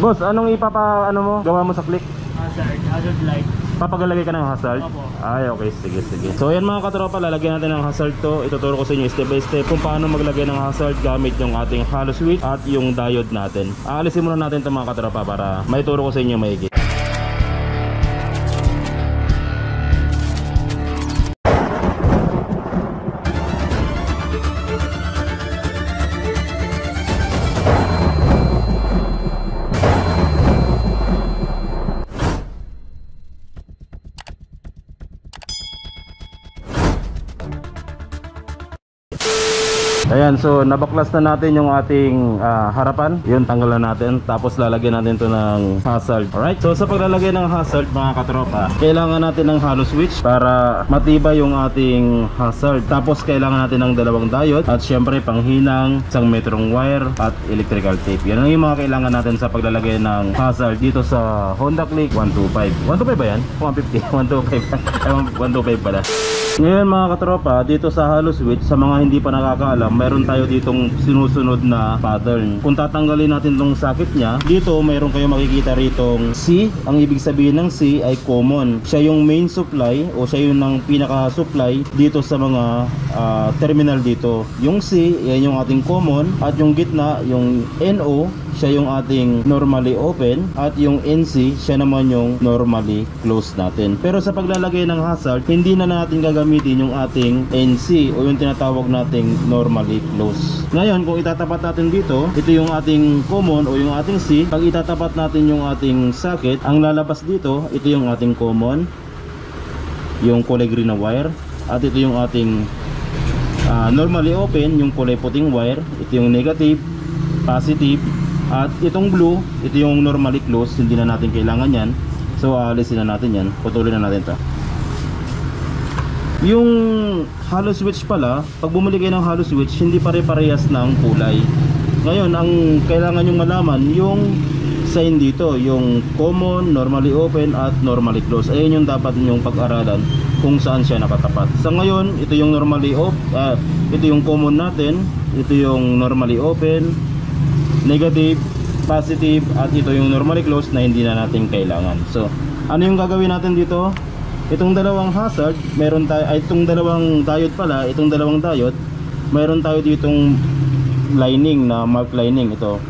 Boss, anong mo? Gawa mo sa click? Hazard light. Papagalagay ka ng hazard? Opo. Ay, okay. Sige, sige. So, ayan mga katropa, lalagyan natin ng hazard to. Ituturo ko sa inyo step by step kung paano maglagay ng hazard gamit yung ating hollow switch at yung diode natin. Aalisin muna natin ito mga katropa para maituro ko sa inyo maigi. Ayan, so nabaklas na natin yung ating harapan. Yun, tanggalan natin. Tapos lalagyan natin to ng hazard. Alright, so sa paglalagay ng hazard mga katropa, kailangan natin ng hollow switch para matibay yung ating hazard. Tapos kailangan natin ng dalawang diode at syempre panghinang, 1 metrong wire at electrical tape. Yan ang yung mga kailangan natin sa paglalagay ng hazard dito sa Honda Click 125. 125 ba yan? 150? 125 125 pala. Ngayon mga katropa, dito sa hollow switch, sa mga hindi pa nakakaalam, mayroon tayo ditong sinusunod na pattern. Kung tatanggalin natin tong socket nya, dito mayroon kayo makikita ritong C. Ang ibig sabihin ng C ay common. Siya yung main supply o siya yung pinaka supply dito sa mga terminal dito. Yung C, yan yung ating common, at yung gitna, yung NO, siya yung ating normally open, at yung NC, siya naman yung normally closed natin. Pero sa paglalagay ng hazard, hindi na natin gagamitin yung ating NC o yung tinatawag nating normally closed. Ngayon, kung itatapat natin dito, ito yung ating common o yung ating C. Pag itatapat natin yung ating socket, ang lalabas dito, ito yung ating common, yung kulay green na wire, at ito yung ating normally open, yung kulay puting wire. Ito yung negative, positive, at itong blue, ito yung normally closed. Hindi na natin kailangan yan. So alisin na natin yan. Putulin na natin ito. Yung hollow switch pala, pag bumili kayo ng hollow switch, hindi pare-parehas ng kulay. Ngayon, ang kailangan nyo malaman, yung sign dito, yung common, normally open, at normally closed. Ayun yung dapat nyong pag-aralan kung saan siya nakatapat. Sa ngayon, ito yung normally ito yung common natin, ito yung normally open, negative, positive, at ito yung normally closed na hindi na natin kailangan. So, ano yung gagawin natin dito? Itong dalawang hazard, meron tayo, itong dalawang diode pala, itong dalawang diode, meron tayo ditong lining na mark lining ito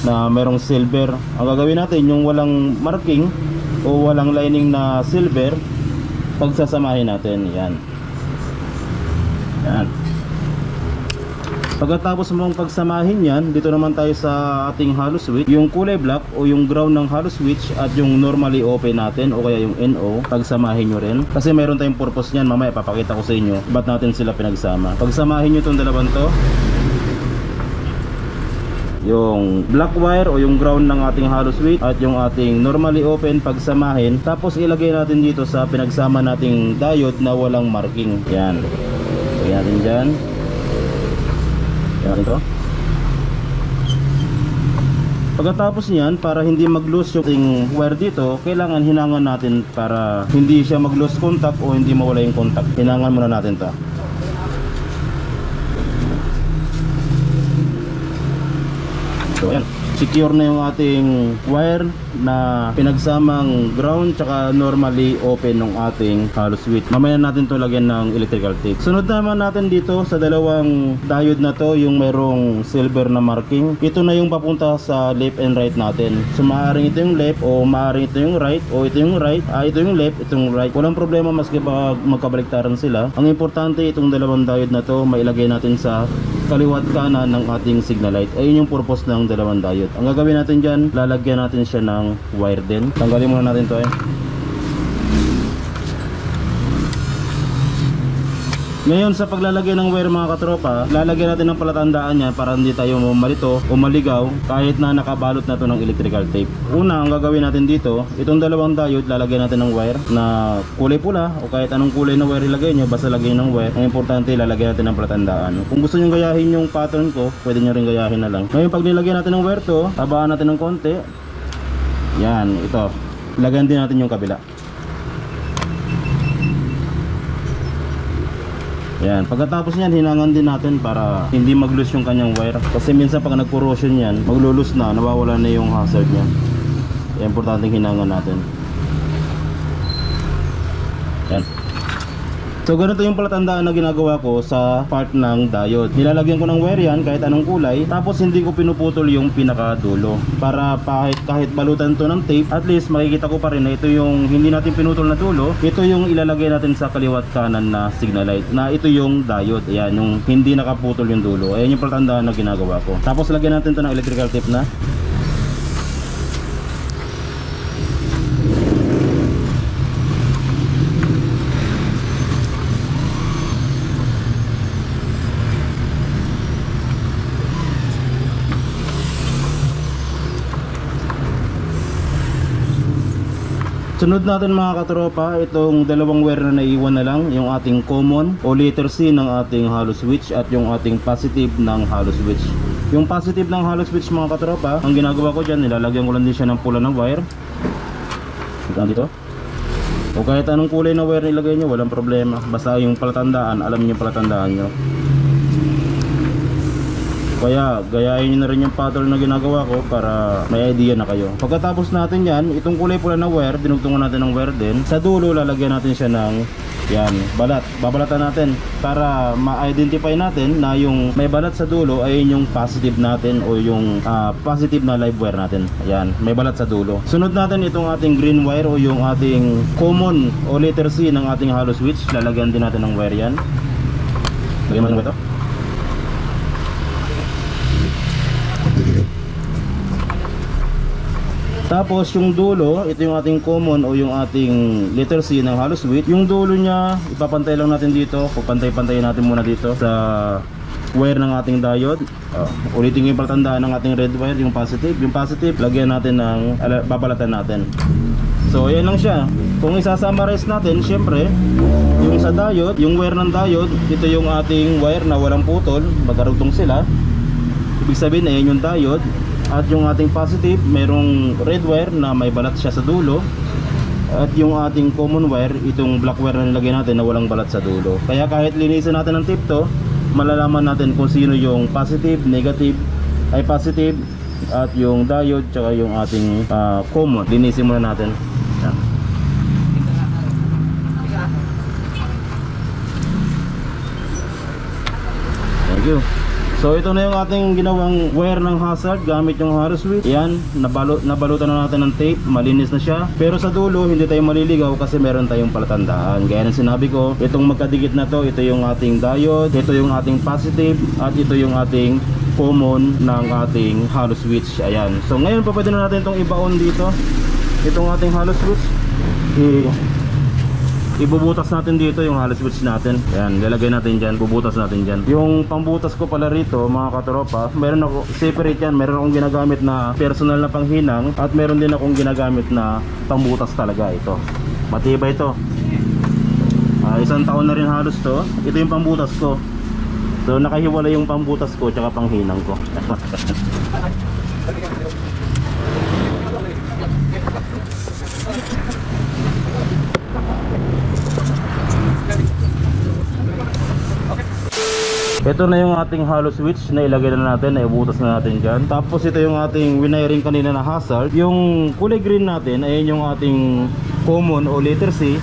na merong silver. Ang gagawin natin, yung walang marking o walang lining na silver, pagsasamahin natin. Yan. Yan. Pagkatapos mong pagsamahin yan, dito naman tayo sa ating hollow switch. Yung kulay black o yung ground ng hollow switch at yung normally open natin o kaya yung NO, pagsamahin nyo rin. Kasi mayroon tayong purpose nyan, mamaya papakita ko sa inyo ba't natin sila pinagsama. Pagsamahin nyo itong dalawang to, yung black wire o yung ground ng ating hollow switch at yung ating normally open, pagsamahin. Tapos ilagay natin dito sa pinagsama nating diode na walang marking. Yan. Ilagay natin dyan. Yan ito. Pagkatapos niyan, para hindi mag-loose yung wire dito, kailangan hinangan natin para hindi siya mag-loose contact o hindi mawala yung contact. Hinangan muna natin to. So yan, secure na yung ating wire na pinagsamang ground tsaka normally open ng ating hollow switch. Mamaya natin to lagyan ng electrical tape. Sunod naman natin dito sa dalawang diode na to, yung merong silver na marking. Ito na yung papunta sa left and right natin. So maaaring ito yung left o maaaring ito yung right o ito yung right, ito yung left, ito yung right. Walang problema maski pag magkabaliktaran sila. Ang importante, itong dalawang diode na to mailagay natin sa kaliwat kanan ng ating signal light. Ayun yung purpose ng dalawang diode. Ang gagawin natin dyan, lalagyan natin siya ng wire din. Tanggalin muna natin to Ngayon sa paglalagay ng wire mga katropa, lalagyan natin ng palatandaan yan para hindi tayo malito o maligaw kahit na nakabalot na to ng electrical tape. Una, ang gagawin natin dito, itong dalawang diode, lalagyan natin ng wire na kulay pula o kahit anong kulay na wire ilagay nyo, basta lagyan ng wire. Ang importante, lalagyan natin ng palatandaan. Kung gusto nyo gayahin yung pattern ko, pwede nyo rin gayahin na lang. Ngayon pag nilagyan natin ng wire to, tabaan natin ng konti. Yan, ito. Lagyan din natin yung kabila. Yan, pagkatapos niyan hinangan din natin para hindi mag-loose yung kanyang wire. Kasi minsan pag nag-corrosion yan, maglo-loose na, nawawala na yung hazard niya. Importanteng hinangan natin. Yan. So ganito yung palatandaan na ginagawa ko sa part ng diode. Nilalagyan ko ng wire yan kahit anong kulay, tapos hindi ko pinuputol yung pinakadulo para kahit balutan to ng tape, at least makikita ko pa rin na ito yung hindi natin pinutol na dulo. Ito yung ilalagay natin sa kaliwat kanan na signal light, na ito yung diode. Ayan, yung hindi nakaputol yung dulo. Ayan yung palatandaan na ginagawa ko. Tapos lagyan natin to ng electrical tape na. Sunod natin mga katropa, itong dalawang wire na naiwan na lang, yung ating common o letter C ng ating hollow switch at yung ating positive ng hollow switch. Yung positive ng hollow switch mga katropa, ang ginagawa ko dyan, nilalagyan ko lang din siya ng pula ng wire. Dito. O kahit anong kulay na wire nilagay nyo, walang problema. Basta yung palatandaan, alam niyo yung palatandaan nyo. Kaya gayahin nyo na rin yung pattern na ginagawa ko para may idea na kayo. Pagkatapos natin yan, itong kulay pula na wire, dinugtungan natin ng wire din. Sa dulo lalagyan natin siya ng yan, balat. Babalatan natin para ma-identify natin na yung may balat sa dulo ay yung positive natin o yung positive na live wire natin. Ayan, may balat sa dulo. Sunod natin itong ating green wire o yung ating common o letter C ng ating hollow switch. Lalagyan din natin ng wire yan. Lagyan mo ito. Tapos yung dulo, ito yung ating common o yung ating letter C ng hollow switch. Yung dulo niya, ipapantay lang natin dito. Pagpantay-pantayin natin muna dito sa wire ng ating diode. Ulitin yung palatandaan ng ating red wire, yung positive. Yung positive, lagyan natin ng, babalatan natin. So ayan lang siya. Kung isa-summarize natin, syempre yung sa diode, yung wire ng diode, ito yung ating wire na walang putol, magkarugtong sila. Ibig sabihin, ayan yung diode. At yung ating positive, mayroong red wire na may balat siya sa dulo. At yung ating common wire, itong black wire na nilagay natin na walang balat sa dulo. Kaya kahit linisin natin ng tape to, malalaman natin kung sino yung positive, negative, ay positive, at yung diode, tsaka yung ating common. Linisin muna natin. Yan. Thank you. So ito na yung ating ginawang wire ng hazard gamit yung hollow switch. Yan, nabalutan na natin ng tape, malinis na siya. Pero sa dulo, hindi tayo maliligaw kasi meron tayong palatandaan. Gaya ng sinabi ko, itong magkadikit na to, ito yung ating diode, ito yung ating positive, at ito yung ating common ng ating hollow switch. Ayan. So ngayon pa pwede na natin itong ibaon dito. Itong ating hollow switch. Ibubutas natin dito yung hollow switch natin. Ayan, lalagay natin dyan, bubutas natin dyan. Yung pambutas ko pala rito mga katropa, meron ako, separate yan. Meron akong ginagamit na personal na panghinang, at meron din akong ginagamit na pambutas talaga. Ito, matibay ito. Isang taon na rin halos to. Ito yung pambutas ko. So nakahiwala yung pambutas ko tsaka panghinang ko. Ito na yung ating hollow switch na ilagay na natin, na ibutas na natin dyan. Tapos ito yung ating wiring kanina na hazard. Yung kulay green natin, ayan yung ating common o letter C.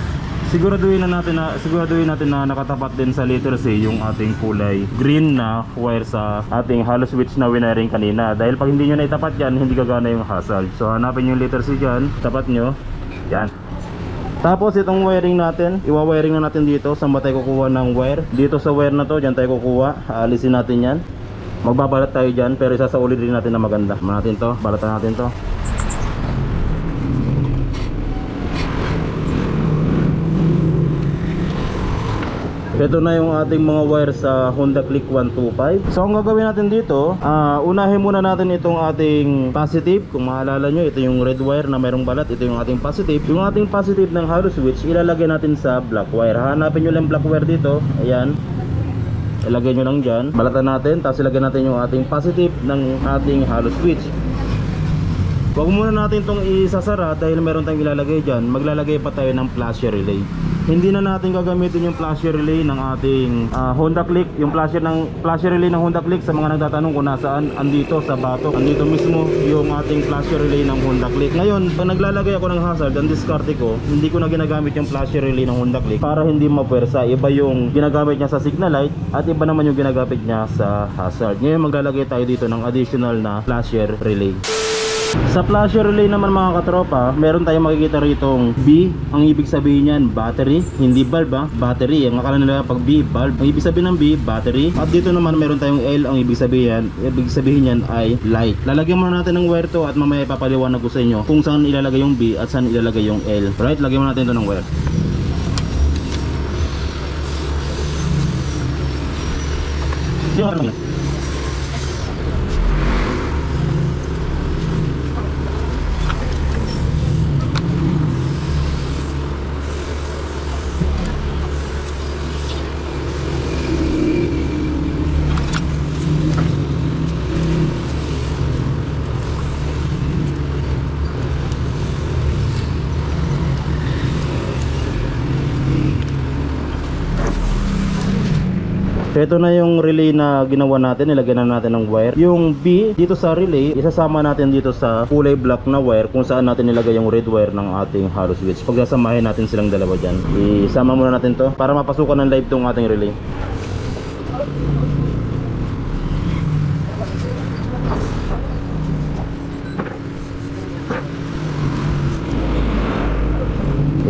Siguraduhin natin na nakatapat din sa letter C yung ating kulay green na wire sa ating hollow switch na wiring kanina. Dahil pag hindi nyo na itapat yan, hindi gagana yung hazard. So hanapin yung letter C dyan, tapat nyo, yan. Tapos itong wiring natin, iwa-wiring na natin dito. Saan ba tayo kukuha ng wire? Dito sa wire na to, dyan tayo kukuha. Aalisin natin yan. Magbabalat tayo dyan, pero isasauli din natin na maganda. Natin to, balatan natin to. Ito na yung ating mga wire sa Honda Click 125. So ang gagawin natin dito, unahin muna natin itong ating positive. Kung maalala nyo, ito yung red wire na mayroong balat. Ito yung ating positive. Yung ating positive ng hollow switch, ilalagay natin sa black wire. Hanapin nyo lang black wire dito. Ayan, ilagay nyo lang dyan, balatan natin. Tapos ilagay natin yung ating positive ng ating hollow switch. Huwag muna natin itong isasara dahil meron tayong ilalagay dyan. Maglalagay pa tayo ng flasher relay. Hindi na natin gagamitin yung flasher relay ng ating Honda Click. Yung flasher relay ng Honda Click, sa mga nagtatanong kung nasaan, andito sa batok. Andito mismo yung ating flasher relay ng Honda Click. Ngayon, pag naglalagay ako ng hazard, ang diskarte ko, hindi ko na ginagamit yung flasher relay ng Honda Click para hindi mapwersa. Iba yung ginagamit niya sa signal light at iba naman yung ginagamit niya sa hazard. Ngayon maglalagay tayo dito ng additional na flasher relay. Sa flasher relay naman mga katropa, meron tayong makikita ritong B. Ang ibig sabihin niyan, battery. Hindi bulb battery. Ang akala nila pag B, bulb. Ang ibig sabihin ng B, battery. At dito naman meron tayong L. Ang ibig sabihin niyan ay light. Lalagyan muna natin ng wire to at mamaya ipapaliwanag ko sa inyo kung saan ilalagay yung B at saan ilalagay yung L. Right, lagyan muna natin ito ng wire. Ito na yung relay na ginawa natin, nilagyan na natin ng wire. Yung B dito sa relay, isasama natin dito sa kulay black na wire kung saan natin nilagay yung red wire ng ating hollow switch. Pagsasamahin natin silang dalawa dyan. Isama muna natin to para mapasukan ng live tong ating relay.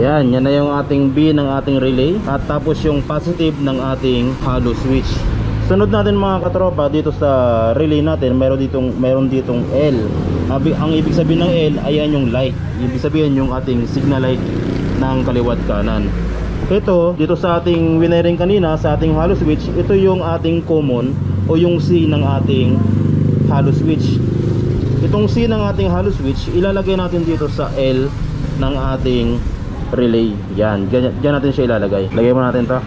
Yan na yung ating B ng ating relay at tapos yung positive ng ating hollow switch. Sunod natin mga katropa, dito sa relay natin meron ditong L. Ang ibig sabihin ng L ay yan yung light. Ibig sabihin yung ating signal light ng kaliwat kanan. Ito dito sa ating wiring kanina, sa ating hollow switch, ito yung ating common o yung C ng ating hollow switch. Itong C ng ating hollow switch ilalagay natin dito sa L ng ating relay. Yan, dyan natin siya ilalagay. Lagay mo natin to.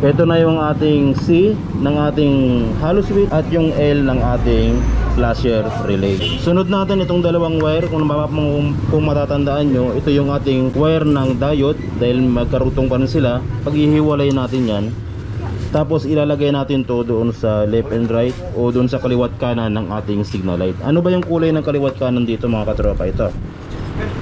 Ito na yung ating C ng ating hollow switch at yung L ng ating flasher relay. Sunod natin itong dalawang wire. Kung matatandaan nyo, ito yung ating wire ng diode dahil magkarutong pa rin sila. Pag-ihiwalay natin yan, tapos ilalagay natin to doon sa left and right o doon sa kaliwat kanan ng ating signal light. Ano ba yung kulay ng kaliwat kanan dito mga katropa? Ito,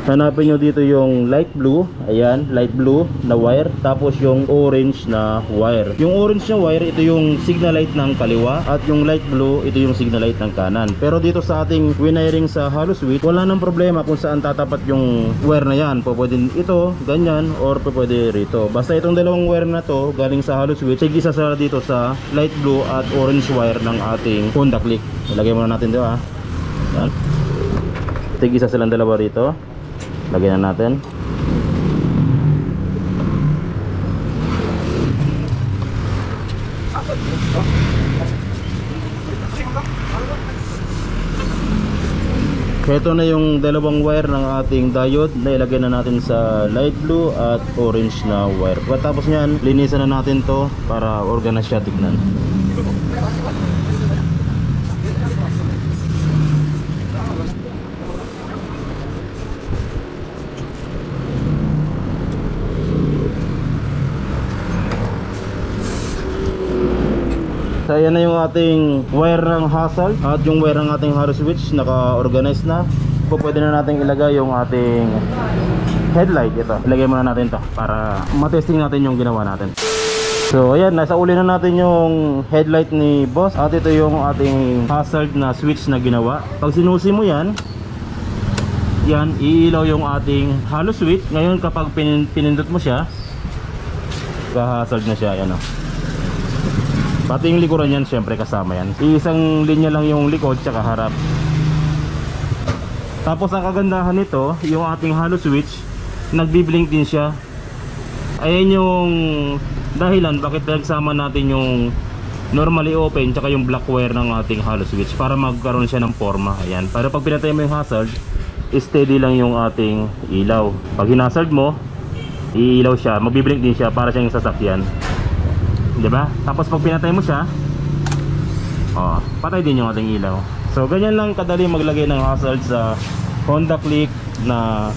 hanapin nyo dito yung light blue. Ayan, light blue na wire. Tapos yung orange na wire. Yung orange na wire, ito yung signal light ng kaliwa. At yung light blue, ito yung signal light ng kanan. Pero dito sa ating wiring sa hollow switch, wala nang problema kung saan tatapat yung wire na yan. Pwede ito, ganyan, or pwede rito. Basta itong dalawang wire na to galing sa hollow switch, sige sasara dito sa light blue at orange wire ng ating Honda Click. Ilagay muna natin dito Yan. Sige sa silang dalawa rito. Lagyan na natin. Ito na yung dalawang wire ng ating diode na ilagay na natin sa light blue at orange na wire. Pagkatapos nyan, linisan na natin to para organize siya tignan. So ayan na yung ating wire ng hazard at yung wire ng ating hollow switch naka-organize na. Pwede na natin ilagay yung ating headlight. Ito, ilagay muna natin to para matesting natin yung ginawa natin. So ayan, nasa uli na natin yung headlight ni boss. At ito yung ating hazard na switch na ginawa. Pag sinusi mo yan, iilaw yung ating hollow switch. Ngayon kapag pinindot mo siya, ka-hazard na siya. Ayan pati yung likuran yan, syempre kasama yan. Isang linya lang yung likod tsaka harap. Tapos ang kagandahan nito, yung ating hollow switch, nagbi-blink din siya. Ayan yung dahilan bakit pinagsama natin yung normally open tsaka yung black wire ng ating hollow switch para magkaroon siya ng forma. Ayan, para pag pinatay mo yung hazard, steady lang yung ating ilaw. Pag hinazard mo, iilaw siya, magbiblink din siya para siyang sasakyan. 'Di ba? Tapos pag pinatay mo siya, patay din yung ating ilaw. So ganyan lang kadali maglagay ng hazard sa Honda Click na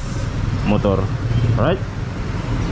motor. Alright?